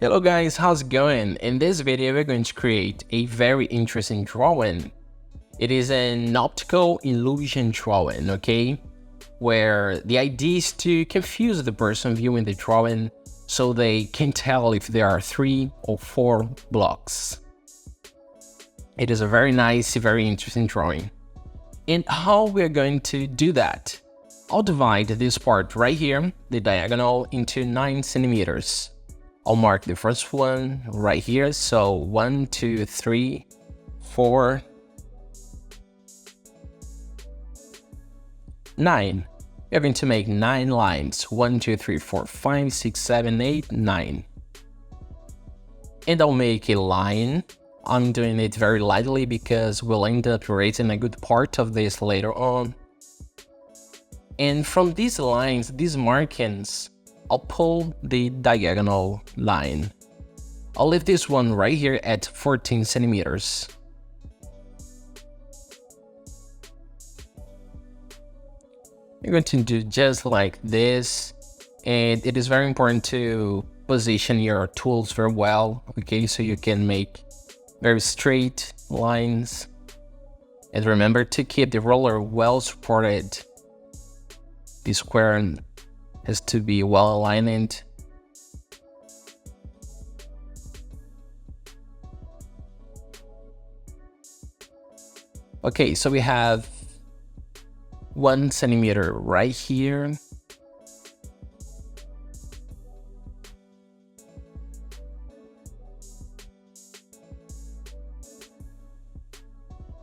Hello guys, how's it going? In this video, we're going to create a very interesting drawing. It is an optical illusion drawing, okay? Where the idea is to confuse the person viewing the drawing so they can tell if there are 3 or 4 blocks. It is a very nice, very interesting drawing. And how we're going to do that? I'll divide this part right here, the diagonal, into 9 centimeters. I'll mark the first one right here. So 1, 2, 3, 4, 9. We're going to make 9 lines. 1, 2, 3, 4, 5, 6, 7, 8, 9. And I'll make a line. I'm doing it very lightly because we'll end up erasing a good part of this later on. And from these lines, these markings, I'll pull the diagonal line. I'll leave this one right here at 14 centimeters. You're going to do just like this, and it is very important to position your tools very well, okay, so you can make very straight lines. And remember to keep the roller well supported. The square has to be well aligned. Okay, so we have 1 centimeter right here.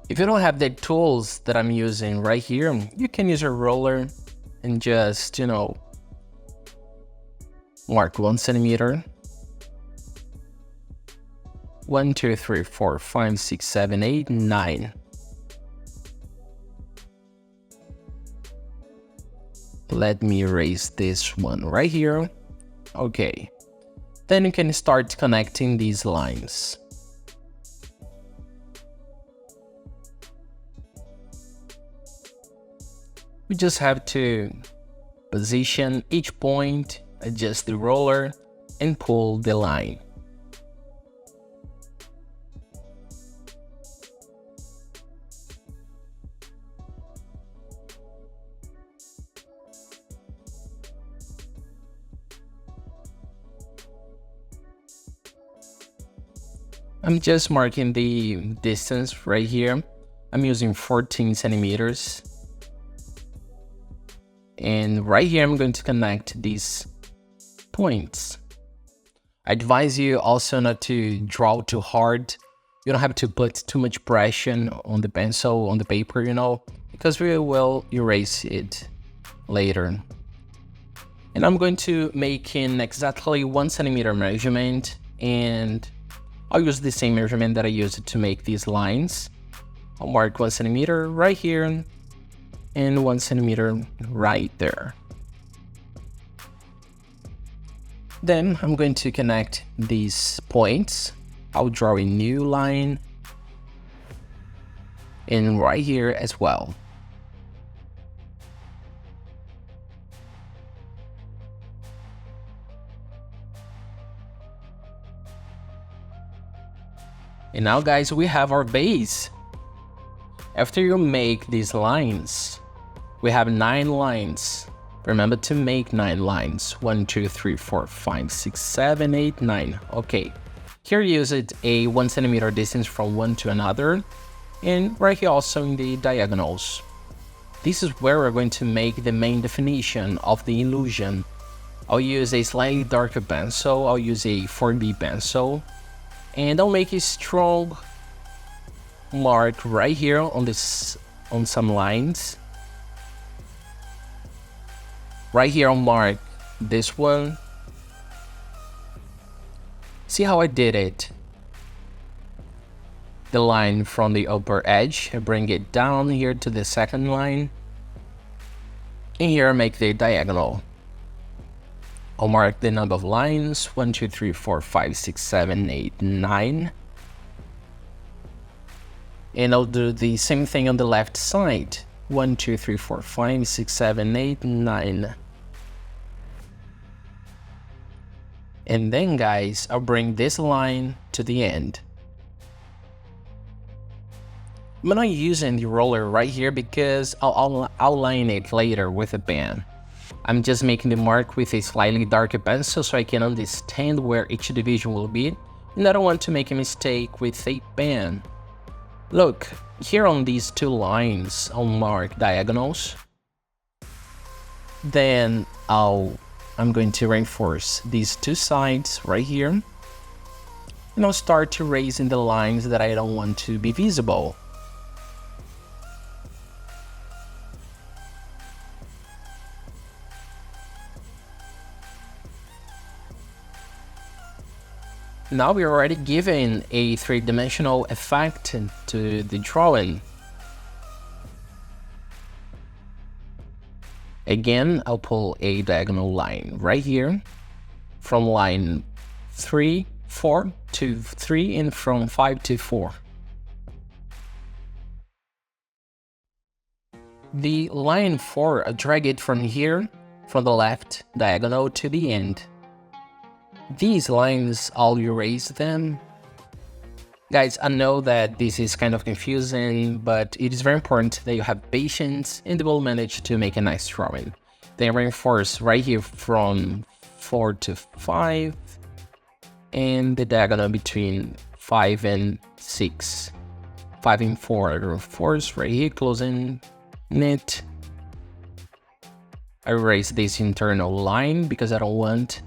If you don't have the tools that I'm using right here, you can use a roller and just, mark 1 centimeter. 1, 2, 3, 4, 5, 6, 7, 8, 9. Let me erase this one right here. Okay. Then you can start connecting these lines. We just have to position each point, adjust the roller, and pull the line. I'm just marking the distance right here. I'm using 14 centimeters. And right here, I'm going to connect these points. I advise you also not to draw too hard. You don't have to put too much pressure on the pencil, on the paper, because we will erase it later. And I'm going to make in exactly 1 centimeter measurement, and I'll use the same measurement that I used to make these lines. I'll mark 1 centimeter right here, and 1 centimeter right there. Then I'm going to connect these points. I'll draw a new line, and right here as well. And now guys, we have our base. After you make these lines, we have 9 lines. Remember to make 9 lines. 1, 2, 3, 4, 5, 6, 7, 8, 9. Okay. Here use it a 1 centimeter distance from one to another. And right here also in the diagonals. This is where we're going to make the main definition of the illusion. I'll use a slightly darker pencil. I'll use a 4B pencil. And I'll make a strong mark right here on some lines. Right here I'll mark this one. See how I did it? The line from the upper edge, I bring it down here to the second line. And here I make the diagonal. I'll mark the number of lines, 1, 2, 3, 4, 5, 6, 7, 8, 9. And I'll do the same thing on the left side. 1, 2, 3, 4, 5, 6, 7, 8, 9. And then guys, I'll bring this line to the end. I'm not using the roller right here because I'll outline it later with a pen. I'm just making the mark with a slightly darker pencil so I can understand where each division will be, and I don't want to make a mistake with a pen. Look, here on these two lines, I'll mark diagonals. Then I'm going to reinforce these two sides right here. And I'll start erasing the lines that I don't want to be visible. Now we're already given a three-dimensional effect to the drawing. Again, I'll pull a diagonal line right here from line 3, 4 to 3 and from 5 to 4. The line 4, I drag it from here, from the left diagonal to the end. These lines, I'll erase them. Guys, I know that this is kind of confusing, but it is very important that you have patience and you will manage to make a nice drawing. Then reinforce right here from 4 to 5 and the diagonal between 5 and 6. 5 and 4, reinforce right here, closing it. I erase this internal line because I don't want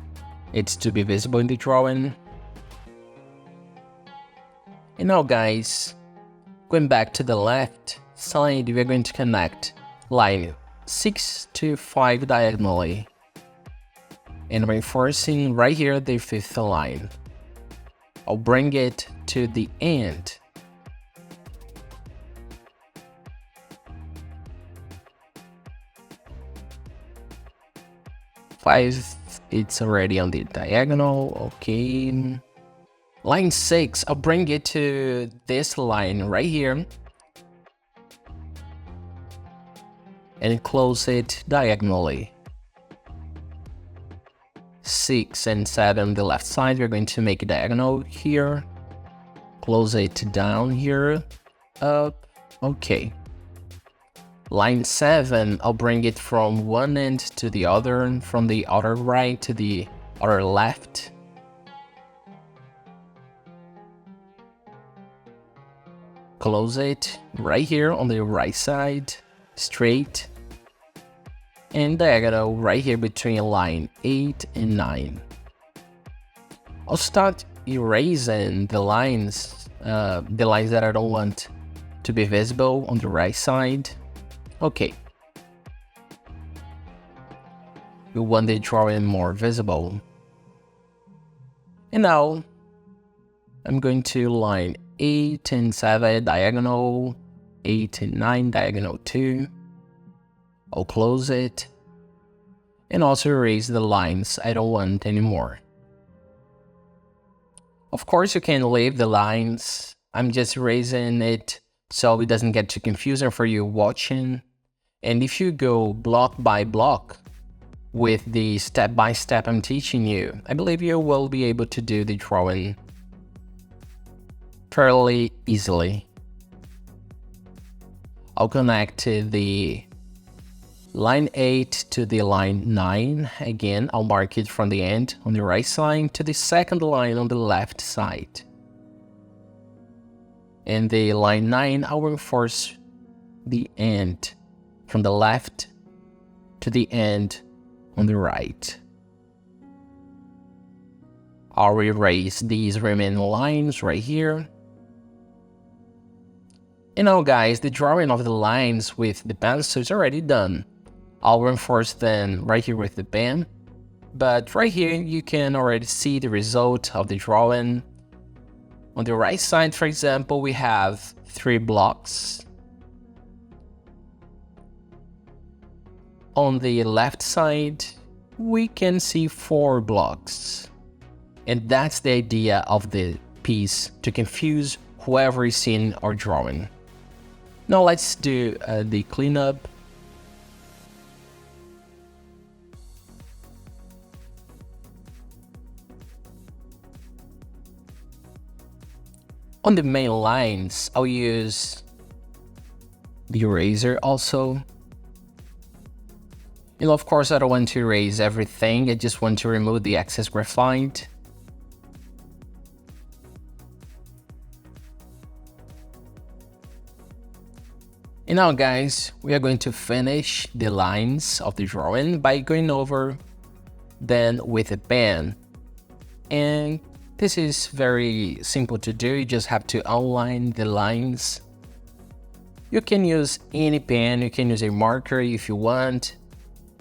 it to be visible in the drawing. And now guys, going back to the left side, we're going to connect line 6 to 5 diagonally and reinforcing right here the 5th line. I'll bring it to the end. It's already on the diagonal, okay. Line 6, I'll bring it to this line right here and close it diagonally. 6 and 7, the left side, we're going to make a diagonal here, close it down here, up, okay. Line 7, I'll bring it from one end to the other, from the other right to the other left. Close it right here on the right side, straight, and diagonal right here between line 8 and 9. I'll start erasing the lines that I don't want to be visible on the right side. Okay. We want the drawing more visible. And now I'm going to line 8 and 7 diagonal, 8 and 9 diagonal 2. I'll close it and also erase the lines I don't want anymore. Of course, you can leave the lines. I'm just erasing it so it doesn't get too confusing for you watching. And if you go block by block with the step-by-step I'm teaching you, I believe you will be able to do the drawing fairly easily. I'll connect the line 8 to the line 9. Again, I'll mark it from the end on the right side to the second line on the left side. And the line 9, I'll reinforce the end from the left to the end on the right. I'll erase these remaining lines right here. And now guys, the drawing of the lines with the pencil is already done. I'll reinforce them right here with the pen. But right here, you can already see the result of the drawing. On the right side, for example, we have 3 blocks. On the left side, we can see 4 blocks. And that's the idea of the piece, to confuse whoever is seeing our drawing. Now let's do the cleanup. On the main lines, I'll use the eraser also. You know, of course, I don't want to erase everything. I just want to remove the excess graphite. And now, guys, we are going to finish the lines of the drawing by going over them with a pen. And this is very simple to do. You just have to outline the lines. You can use any pen. You can use a marker if you want.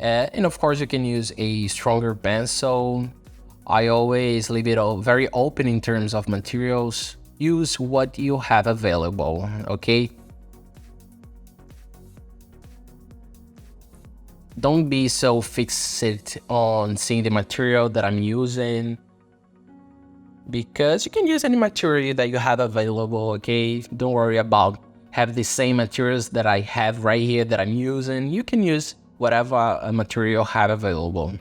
And of course, you can use a stronger pencil. I always leave it all very open in terms of materials. Use what you have available, okay? Don't be so fixated on seeing the material that I'm using, because you can use any material that you have available, okay? Don't worry about have the same materials that I have right here that I'm using. You can use whatever material you have available.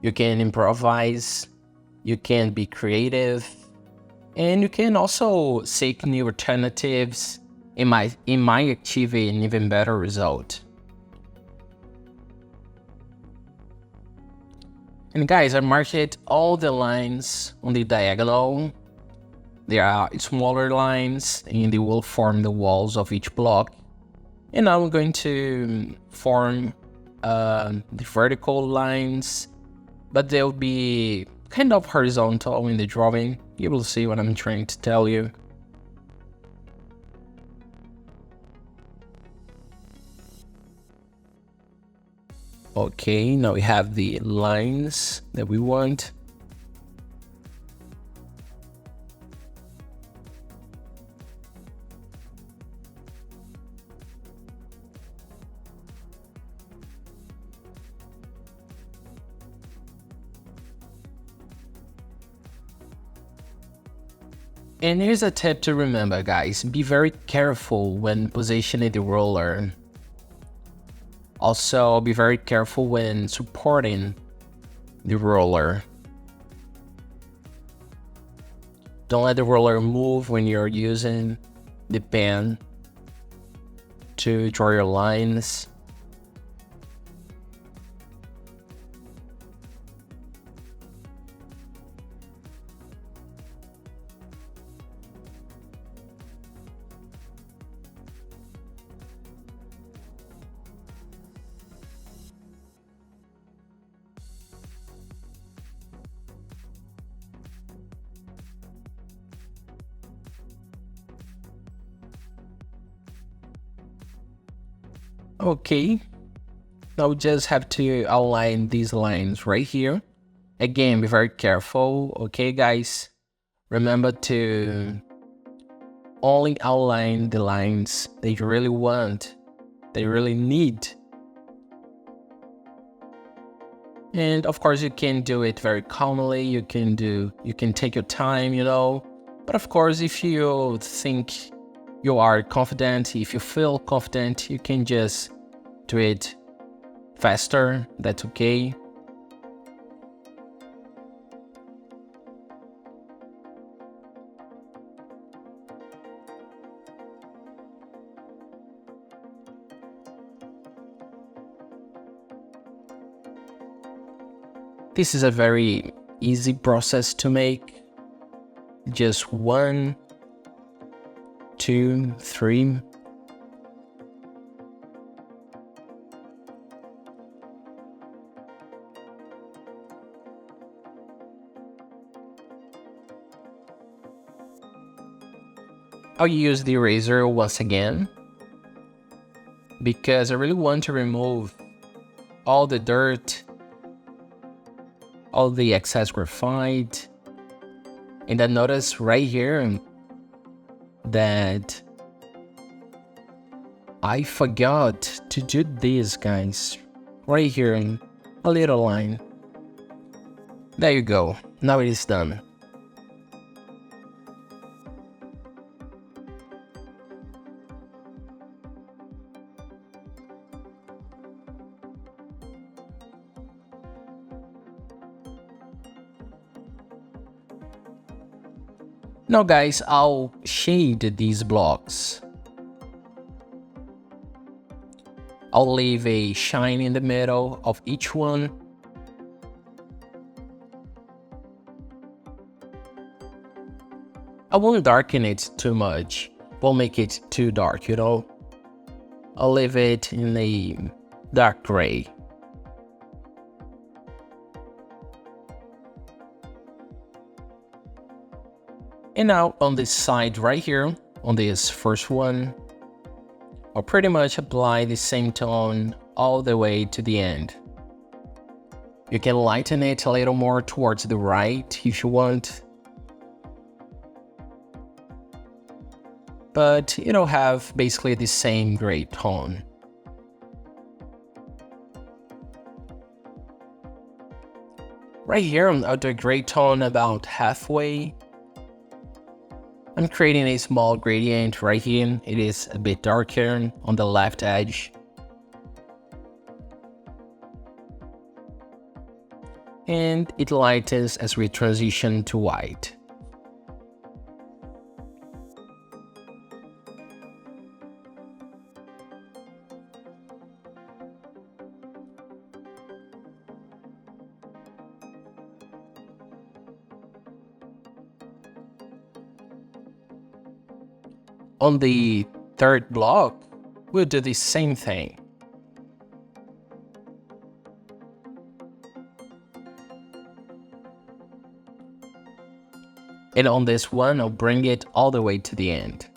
You can improvise, you can be creative, and you can also seek new alternatives. It might achieve an even better result. And guys, I marked all the lines on the diagonal. There are smaller lines and they will form the walls of each block. And now I'm going to form the vertical lines, but they'll be kind of horizontal in the drawing. You will see what I'm trying to tell you. Okay, now we have the lines that we want. And here's a tip to remember, guys. Be very careful when positioning the roller. Also, be very careful when supporting the roller. Don't let the roller move when you're using the pen to draw your lines. Okay, now we just have to outline these lines right here. Again, be very careful, okay guys? Remember to only outline the lines that you really want, that you really need. And of course, you can do it very calmly. You can take your time, you know. But of course, if you think you are confident, if you feel confident, you can just do it faster. That's okay. This is a very easy process to make. Just 1, 2, 3. I'll use the eraser once again because I really want to remove all the dirt, all the excess graphite. And I notice right here that I forgot to do this, guys. Right here, a little line. There you go. Now it is done. Now guys, I'll shade these blocks. I'll leave a shine in the middle of each one. I won't darken it too much, won't make it too dark, you know. I'll leave it in a dark gray. And now on this side right here, on this first one, I'll pretty much apply the same tone all the way to the end. You can lighten it a little more towards the right if you want. But it'll have basically the same gray tone. Right here, I'll do a gray tone about halfway. I'm creating a small gradient right here. It is a bit darker on the left edge. And it lightens as we transition to white. On the third block, we'll do the same thing. And on this one, I'll bring it all the way to the end.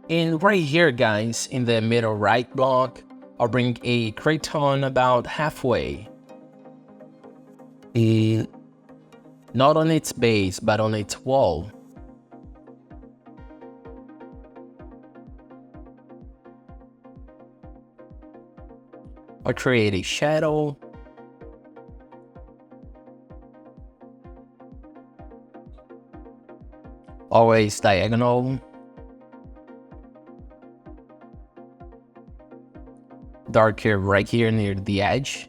And right here, guys, in the middle right block, I'll bring a gray tone about halfway. Not on its base, but on its wall. I'll create a shadow. Always diagonal. Darker right here near the edge,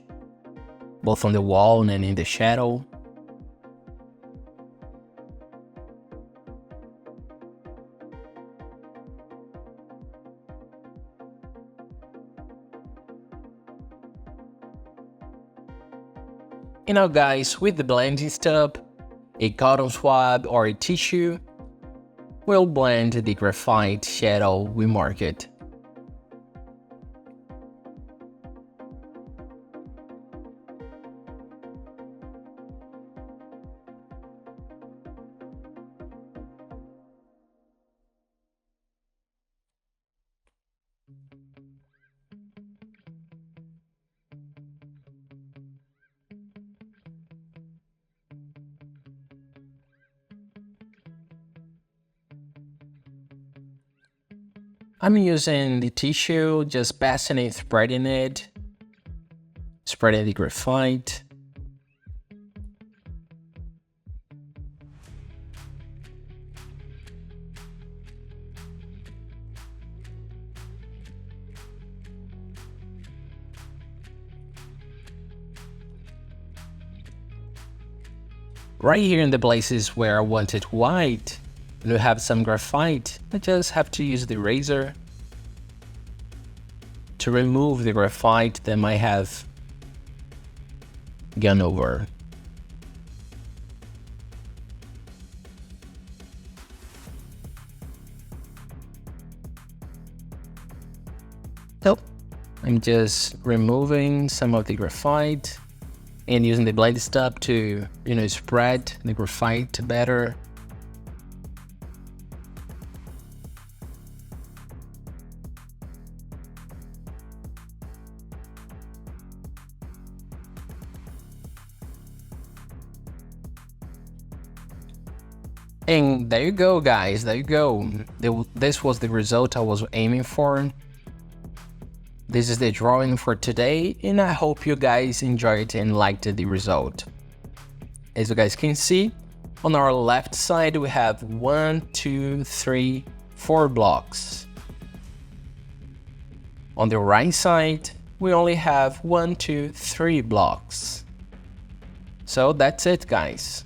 both on the wall and in the shadow. And now guys, with the blending stub, a cotton swab or a tissue, we'll blend the graphite shadow we marked. I'm using the tissue, just passing it, spreading the graphite. Right here in the places where I want it white, and we have some graphite, I just have to use the razor to remove the graphite that might have gone over. So I'm just removing some of the graphite and using the blade stub to, spread the graphite better. And there you go, guys, there you go. This was the result I was aiming for. This is the drawing for today, and I hope you guys enjoyed and liked the result. As you guys can see, On our left side, we have 1, 2, 3, 4 blocks. On the right side, we only have 1, 2, 3 blocks. So that's it, guys.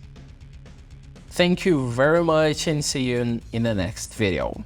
Thank you very much and see you in the next video.